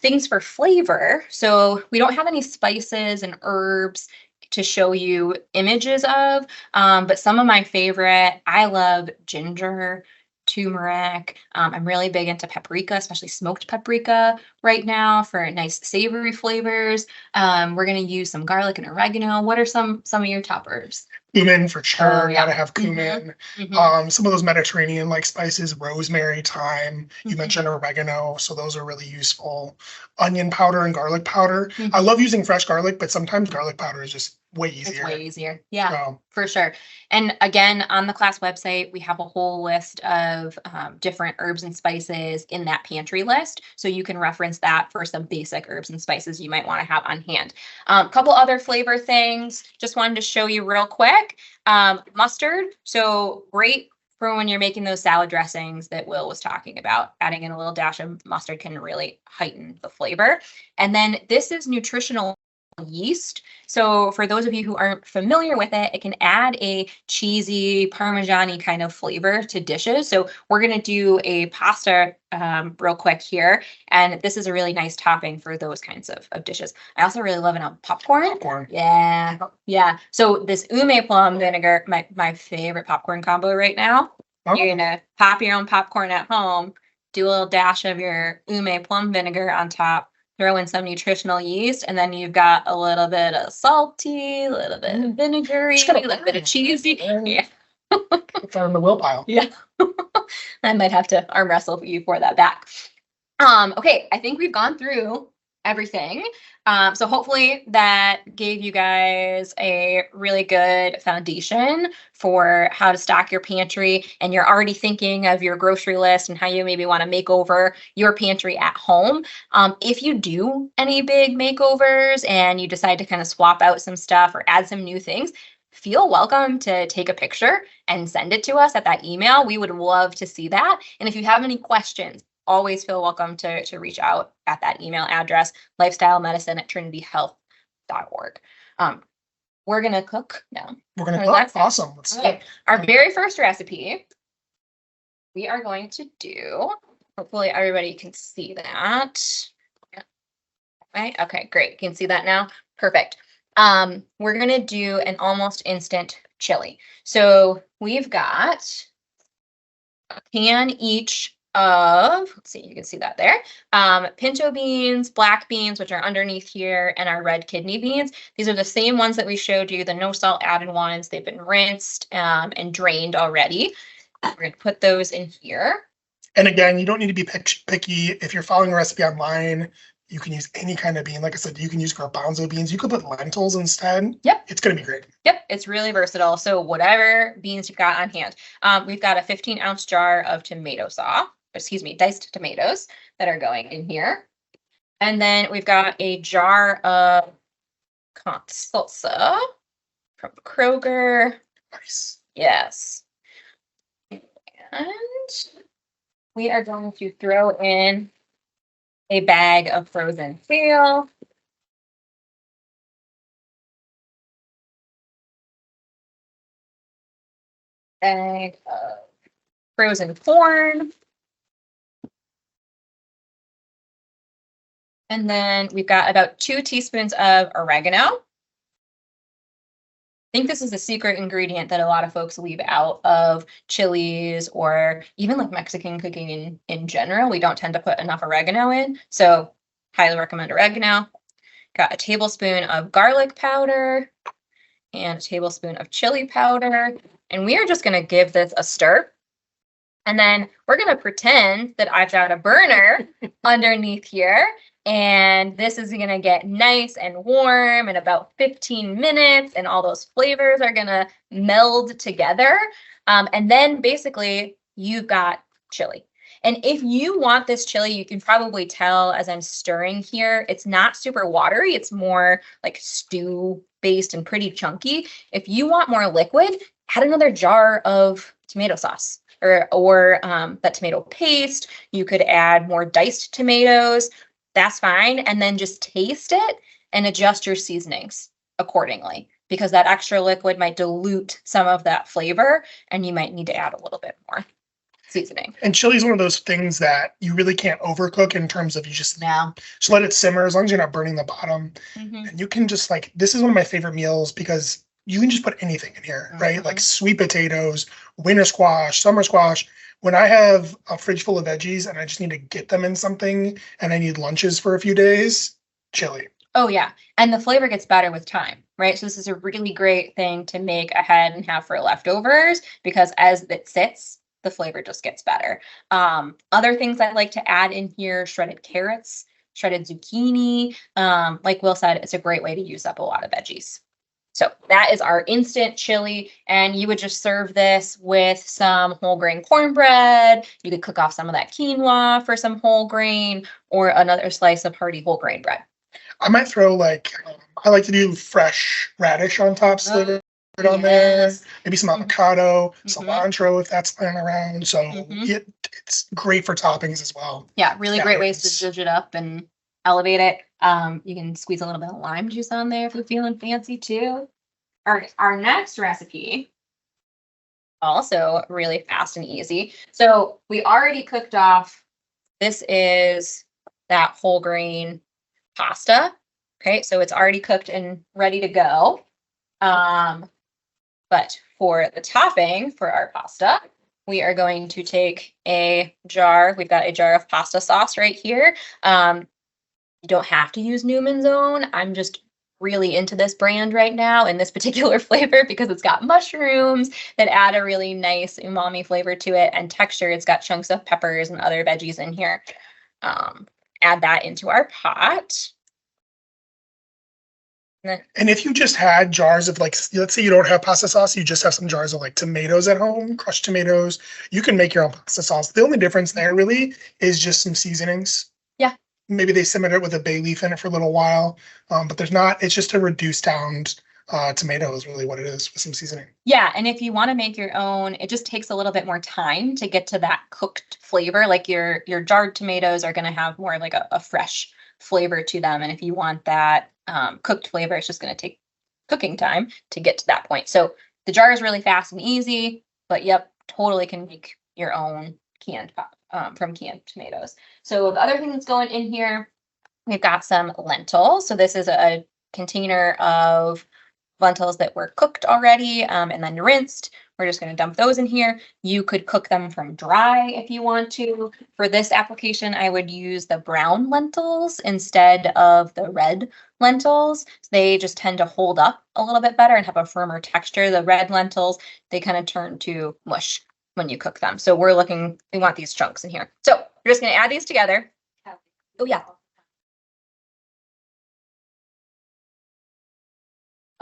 Things for flavor. So we don't have any spices and herbs to show you images of, but some of my favorite, I love ginger, turmeric. I'm really big into paprika, especially smoked paprika right now for nice savory flavors. We're going to use some garlic and oregano. What are some of your top herbs? Cumin for sure. Gotta have cumin. Some of those Mediterranean like spices, rosemary, thyme. You mentioned oregano, so those are really useful. Onion powder and garlic powder. I love using fresh garlic, but sometimes garlic powder is just way easier. It's way easier. Yeah, for sure. And again, on the class website, we have a whole list of different herbs and spices in that pantry list. So you can reference that for some basic herbs and spices you might want to have on hand. A couple other flavor things, just wanted to show you real quick. Mustard. So great for when you're making those salad dressings that Will was talking about. Adding in a little dash of mustard can really heighten the flavor. And then this is nutritional yeast. So for those of you who aren't familiar with it, it can add a cheesy Parmesan-y kind of flavor to dishes. So we're going to do a pasta real quick here. And this is a really nice topping for those kinds of dishes. I also really love it on popcorn. Yeah. Yeah. So this ume plum vinegar, my favorite popcorn combo right now. You're going to pop your own popcorn at home, do a little dash of your ume plum vinegar on top, throw in some nutritional yeast, and then you've got a little bit of salty, a little bit of vinegary, a little bit of cheesy. Yeah. It's on the will pile. Yeah. I might have to arm wrestle you for that back. Okay, I think we've gone through everything. So hopefully that gave you guys a really good foundation for how to stock your pantry, and you're already thinking of your grocery list and how you maybe want to make over your pantry at home. If you do any big makeovers and you decide to kind of swap out some stuff or add some new things, feel welcome to take a picture and send it to us at that email. We would love to see that. And if you have any questions, always feel welcome to reach out at that email address, lifestylemedicine@trinityhealth.org. We're going to cook now. We're going to cook. Awesome. Okay. Our very first recipe, we are going to do, hopefully everybody can see that. Right? Okay, great. You can see that now. Perfect. We're going to do an almost instant chili. So we've got a can each of, let's see, you can see that there, pinto beans, black beans, which are underneath here, and our red kidney beans. These are the same ones that we showed you, the no salt added ones. They've been rinsed and drained already. We're going to put those in here. And again, you don't need to be picky. If you're following a recipe online, you can use any kind of bean. Like I said, you can use garbanzo beans. You could put lentils instead. Yep. It's going to be great. Yep. It's really versatile. So whatever beans you've got on hand. We've got a 15-ounce jar of diced tomatoes that are going in here. And then we've got a jar of salsa from Kroger. Nice. Yes. And we are going to throw in a bag of frozen kale. Bag of frozen corn. And then we've got about 2 teaspoons of oregano. I think this is a secret ingredient that a lot of folks leave out of chilies or even like Mexican cooking in general. We don't tend to put enough oregano in. So highly recommend oregano. Got a tablespoon of garlic powder and a tablespoon of chili powder. And we are just going to give this a stir. And then we're going to pretend that I've got a burner underneath here. And this is going to get nice and warm in about 15 minutes. And all those flavors are going to meld together. And then basically you've got chili. And if you want this chili, you can probably tell as I'm stirring here, it's not super watery. It's more like stew based and pretty chunky. If you want more liquid, add another jar of tomato sauce or that tomato paste. You could add more diced tomatoes. That's fine. And then just taste it and adjust your seasonings accordingly, because that extra liquid might dilute some of that flavor and you might need to add a little bit more seasoning. And chili is one of those things that you really can't overcook in terms of just let it simmer as long as you're not burning the bottom. And you can just this is one of my favorite meals because you can just put anything in here, right? Like sweet potatoes, winter squash, summer squash. When I have a fridge full of veggies and I just need to get them in something and I need lunches for a few days, chili. Oh, yeah. And the flavor gets better with time, right? So this is a really great thing to make ahead and have for leftovers because as it sits, the flavor just gets better. Other things I like to add in here, shredded carrots, shredded zucchini. Like Will said, it's a great way to use up a lot of veggies. So that is our instant chili, and you would just serve this with some whole grain cornbread. You could cook off some of that quinoa for some whole grain or another slice of hearty whole grain bread. I might throw I like to do fresh radish on top, slivered on there. Maybe some avocado, cilantro if that's laying around. So it's great for toppings as well. Yeah, really great ways to zhuzh it up and elevate it. You can squeeze a little bit of lime juice on there if you're feeling fancy too. All right, our next recipe, also really fast and easy. So we already cooked off, this is that whole grain pasta. Okay, so it's already cooked and ready to go. But for the topping for our pasta, we are going to take a jar. We've got a jar of pasta sauce right here. You don't have to use Newman's Own. I'm just really into this brand right now and this particular flavor because it's got mushrooms that add a really nice umami flavor to it and texture. It's got chunks of peppers and other veggies in here. Add that into our pot. And if you just had jars of let's say you don't have pasta sauce, you just have some jars of tomatoes at home, crushed tomatoes, you can make your own pasta sauce. The only difference there really is just some seasonings. Yeah. Maybe they simmered it with a bay leaf in it for a little while, but it's just a reduced down tomato is really what it is with some seasoning. Yeah, and if you want to make your own, it just takes a little bit more time to get to that cooked flavor. Like your jarred tomatoes are going to have more like a fresh flavor to them. And if you want that cooked flavor, it's just going to take cooking time to get to that point. So the jar is really fast and easy, but yep, totally can make your own canned from canned tomatoes. So the other thing that's going in here, we've got some lentils. So this is a container of lentils that were cooked already and then rinsed. We're just going to dump those in here. You could cook them from dry if you want to. For this application, I would use the brown lentils instead of the red lentils. They just tend to hold up a little bit better and have a firmer texture. The red lentils, they kind of turn to mush when you cook them. So we want these chunks in here. So we're just going to add these together. Oh, yeah.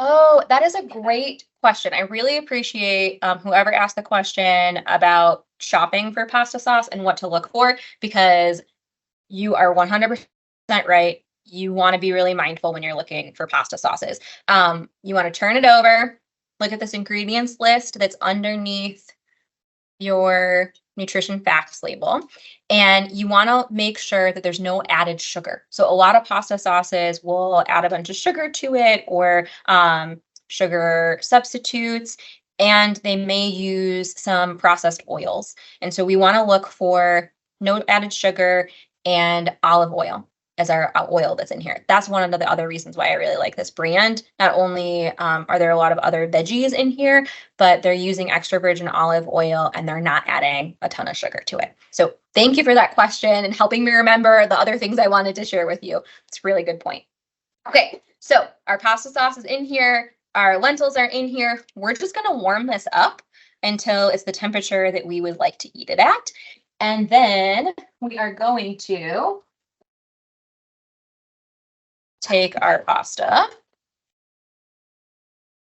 Oh, that is a great question. I really appreciate whoever asked the question about shopping for pasta sauce and what to look for, because you are 100% right. You want to be really mindful when you're looking for pasta sauces. You want to turn it over, look at this ingredients list that's underneath your nutrition facts label, and you want to make sure that there's no added sugar. So a lot of pasta sauces will add a bunch of sugar to it, or sugar substitutes, and they may use some processed oils. And so we want to look for no added sugar and olive oil as our oil that's in here. That's one of the other reasons why I really like this brand. Not only are there a lot of other veggies in here, but they're using extra virgin olive oil and they're not adding a ton of sugar to it. So thank you for that question and helping me remember the other things I wanted to share with you. It's a really good point. Okay, so our pasta sauce is in here. Our lentils are in here. We're just gonna warm this up until it's the temperature that we would like to eat it at. And then we are going to take our pasta,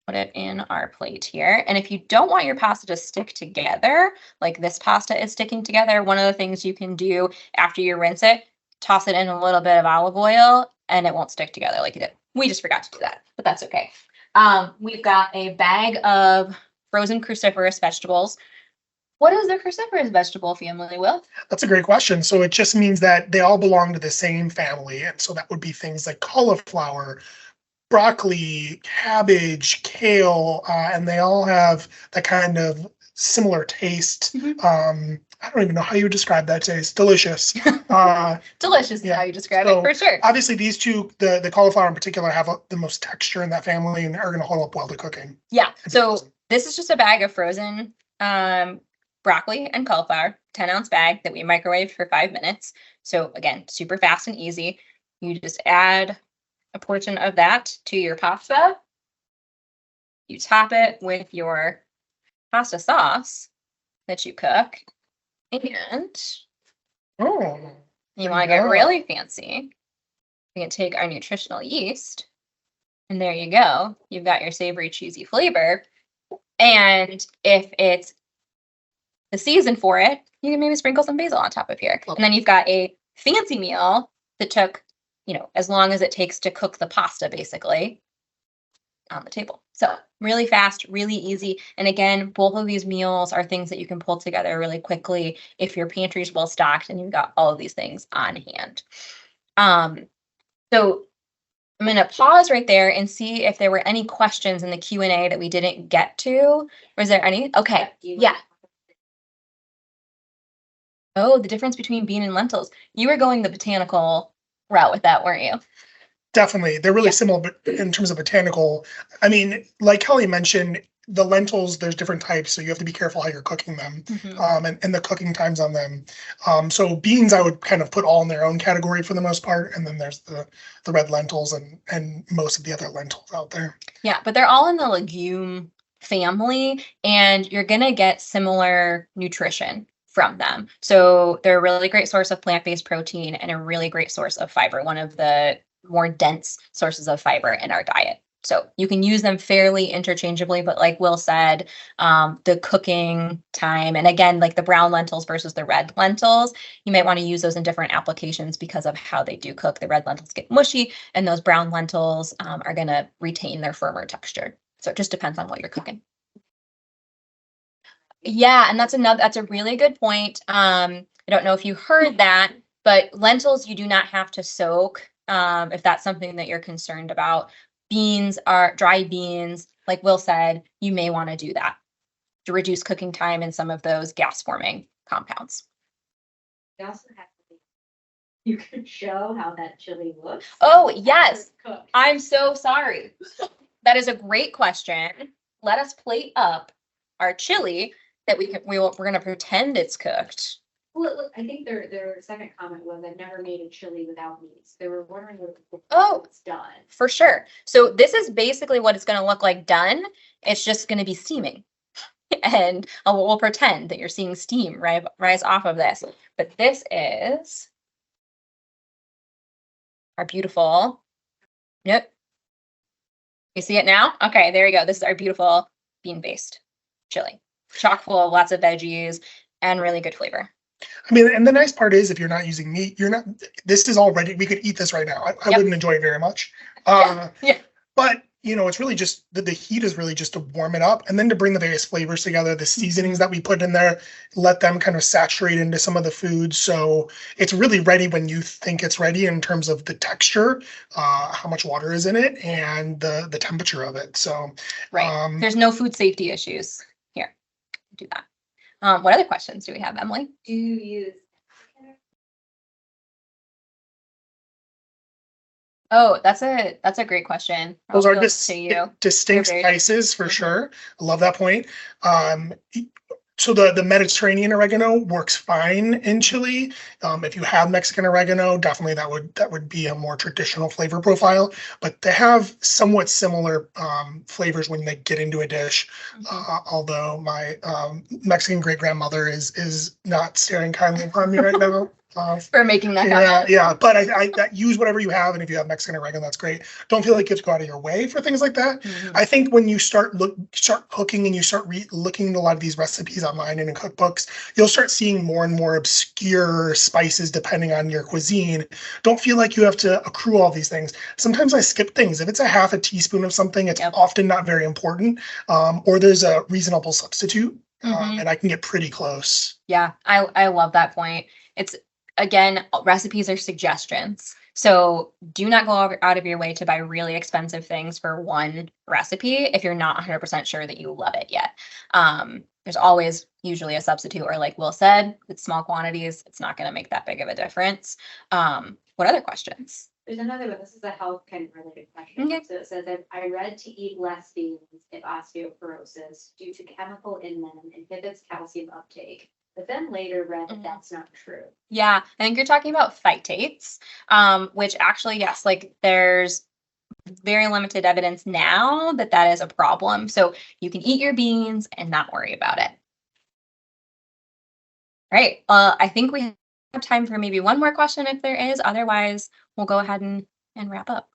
put it in our plate here. And if you don't want your pasta to stick together, like this pasta is sticking together, one of the things you can do after you rinse it, toss it in a little bit of olive oil and it won't stick together like it did. We just forgot to do that, but that's okay. We've got a bag of frozen cruciferous vegetables. What is the cruciferous vegetable family, Will? That's a great question. So it just means that they all belong to the same family. And so that would be things like cauliflower, broccoli, cabbage, kale, and they all have that kind of similar taste. I don't even know how you would describe that taste. Delicious. Delicious is yeah. how you describe it, for sure. Obviously, these two, the cauliflower in particular, have the most texture in that family and are going to hold up well to cooking. Yeah. So this is just a bag of frozen broccoli and cauliflower, 10-ounce bag that we microwaved for 5 minutes. So again, super fast and easy. You just add a portion of that to your pasta. You top it with your pasta sauce that you cook. And you want to get really fancy. We can take our nutritional yeast. And there you go. You've got your savory, cheesy flavor. And if it's the season for it, you can maybe sprinkle some basil on top of here. And then you've got a fancy meal that took, as long as it takes to cook the pasta, basically, on the table. So really fast, really easy. And again, both of these meals are things that you can pull together really quickly if your pantry is well stocked and you've got all of these things on hand. So I'm going to pause right there and see if there were any questions in the Q&A that we didn't get to. Was there any? Okay. Yeah. Oh, the difference between bean and lentils. You were going the botanical route with that, weren't you? Definitely. They're really similar, but in terms of botanical, I mean, like Kelly mentioned, the lentils, there's different types, so you have to be careful how you're cooking them, and the cooking times on them. So beans, I would kind of put all in their own category for the most part, and then there's the red lentils and most of the other lentils out there. Yeah, but they're all in the legume family, and you're gonna get similar nutrition from them. So they're a really great source of plant-based protein and a really great source of fiber, one of the more dense sources of fiber in our diet. So you can use them fairly interchangeably, but like Will said, the cooking time, and again, like the brown lentils versus the red lentils, you might want to use those in different applications because of how they do cook. The red lentils get mushy and those brown lentils are going to retain their firmer texture. So it just depends on what you're cooking. Yeah, and that's a really good point. I don't know if you heard that, but lentils you do not have to soak if that's something that you're concerned about. Beans are dry beans, like Will said, you may want to do that to reduce cooking time and some of those gas forming compounds. It also has to be, you can show how that chili looks. Oh, yes. I'm so sorry. that is a great question. Let us plate up our chili that we're gonna pretend it's cooked. Well, look, I think their second comment was, I've never made a chili without meats. They were wondering Oh. it's done. For sure. So this is basically what it's gonna look like done. It's just gonna be steaming. And we'll pretend that you're seeing steam rise off of this. But this is our beautiful, yep. You see it now? Okay, there you go. This is our beautiful bean-based chili. Chock full of lots of veggies and really good flavor. I mean, and the nice part is if you're not using meat, this is already, we could eat this right now. I Yep. wouldn't enjoy it very much. Yeah. But, you know, it's really just, the heat is really just to warm it up and then to bring the various flavors together, the seasonings that we put in there, let them kind of saturate into some of the foods. So it's really ready when you think it's ready in terms of the texture, how much water is in it, and the temperature of it. So, Right. There's no food safety issues here. Do that. What other questions do we have, Emily? Do you use? Oh, that's a great question. those I'll are go to you. distinct You're very- spices for sure. I love that point. So the Mediterranean oregano works fine in chili. If you have Mexican oregano, definitely that would be a more traditional flavor profile. But they have somewhat similar flavors when they get into a dish. Although my Mexican great grandmother is not staring kindly upon me right now. For making that Yeah, happen. yeah, but I use whatever you have, and if you have Mexican oregano, that's great. Don't feel like you have to go out of your way for things like that. I think when you start cooking and you start looking at a lot of these recipes online and in cookbooks, you'll start seeing more and more obscure spices depending on your cuisine. Don't feel like you have to accrue all these things. Sometimes I skip things. If it's a half a teaspoon of something, it's often not very important, or there's a reasonable substitute, and I can get pretty close. Yeah, I love that point. It's, again, recipes are suggestions. So do not go out of your way to buy really expensive things for one recipe if you're not 100% sure that you love it yet. There's always usually a substitute, or like Will said, with small quantities, it's not going to make that big of a difference. What other questions? There's another one. This is a health kind of related question. Okay. So it says that I read to eat less beans if osteoporosis due to chemical in them inhibits calcium uptake. But then later read that that's not true. Yeah, I think you're talking about phytates, which actually, yes, like there's very limited evidence now that that is a problem. So you can eat your beans and not worry about it. Right. I think we have time for maybe one more question if there is. Otherwise, we'll go ahead and wrap up.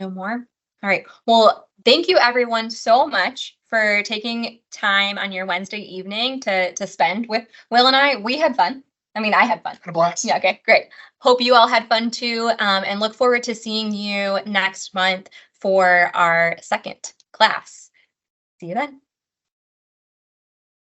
No more? All right. Well, thank you everyone so much for taking time on your Wednesday evening to spend with Will and I. We had fun. I mean, I had fun. Had a blast. Yeah, okay, great. Hope you all had fun too, and look forward to seeing you next month for our second class. See you then.